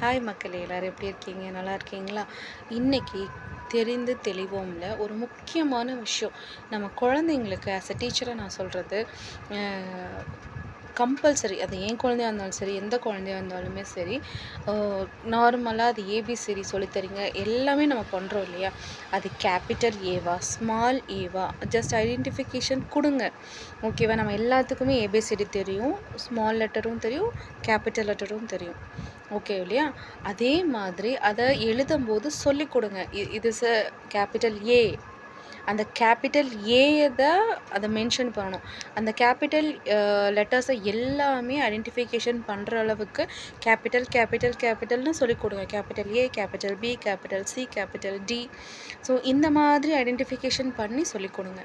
Hi மக்களே, எல்லாரும் எப்படி இருக்கீங்க? நல்லா இருக்கீங்களா? இன்னைக்கு தெரிந்து தெளிவோம்ல ஒரு முக்கியமான விஷயம். நம்ம குழந்தைங்களுக்கு ஆஸ் அ டீச்சராக நான் சொல்கிறது, கம்பல்சரி அது என் குழந்தையா இருந்தாலும் சரி, எந்த குழந்தையா இருந்தாலுமே சரி, நார்மலாக அது ஏபிசிடி சொல்லித்தரீங்க எல்லாமே நம்ம பண்ணுறோம் இல்லையா? அது கேபிட்டல் ஏவா, ஸ்மால் ஏவா, ஜஸ்ட் ஐடென்டிஃபிகேஷன் கொடுங்க. ஓகேவா? நம்ம எல்லாத்துக்குமே ஏபிசிடி தெரியும், ஸ்மால் லெட்டரும் தெரியும், கேபிட்டல் லெட்டரும் தெரியும். ஓகே இல்லையா? அதே மாதிரி அதை எழுதும்போது சொல்லிக் கொடுங்க. இது கேபிட்டல் ஏ. அந்த கேபிட்டல் ஏயை தான் அதை மென்ஷன் பண்ணணும். அந்த கேபிட்டல் லெட்டர்ஸை எல்லாமே ஐடென்டிஃபிகேஷன் பண்ணுற அளவுக்கு கேபிட்டல் கேபிட்டல் கேபிட்டல்னு சொல்லிக் கொடுங்க. Capital A, capital B, capital C, capital D. So இந்த மாதிரி ஐடென்டிஃபிகேஷன் பண்ணி சொல்லிக் கொடுங்க.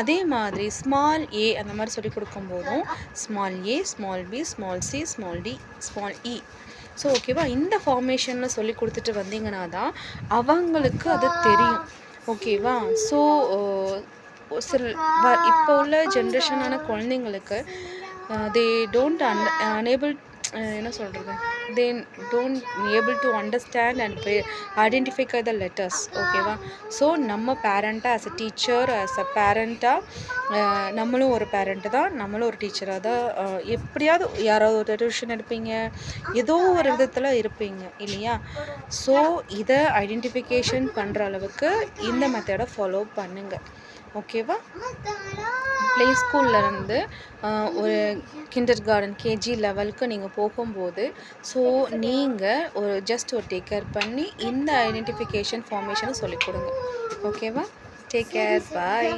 அதே மாதிரி ஸ்மால் ஏ அந்த மாதிரி சொல்லிக் கொடுக்கும்போதும் small a, small b, small c, small d, small e. So ஓகேவா? இந்த ஃபார்மேஷனில் சொல்லி கொடுத்துட்டு வந்தீங்கன்னா தான் அவங்களுக்கு அது தெரியும். ஓகேவா? ஸோ சில இப்போ உள்ள ஜென்ரேஷனான குழந்தைங்களுக்கு தே டோன்ட் அனேபிள் என்ன சொல்கிறது, they don't able to understand and identify the letters. ஓகேவா? ஸோ நம்ம பேரண்ட்டாக as a teacher, as a பேரண்ட்டாக நம்மளும் ஒரு பேரண்ட்டு தான், நம்மளும் ஒரு டீச்சராக தான். எப்படியாவது யாராவது ஒரு டியூஷன் எடுப்பீங்க, ஏதோ ஒரு விதத்தில் இருப்பீங்க இல்லையா? ஸோ இதை ஐடென்டிஃபிகேஷன் பண்ணுற அளவுக்கு இந்த மெத்தடை ஃபாலோ பண்ணுங்கள். ஓகேவா? ப்ளே ஸ்கூல்லேருந்து ஒரு கிண்டர் கார்டன் கேஜி லெவலுக்கு நீங்கள் போகும்போது, ஸோ நீங்கள் ஒரு ஜஸ்ட் ஒரு டேக் கேர் பண்ணி இந்த ஐடென்டிஃபிகேஷன் ஃபார்மேஷனை சொல்லிக் கொடுங்க. ஓகேவா? டேக் கேர், பாய்.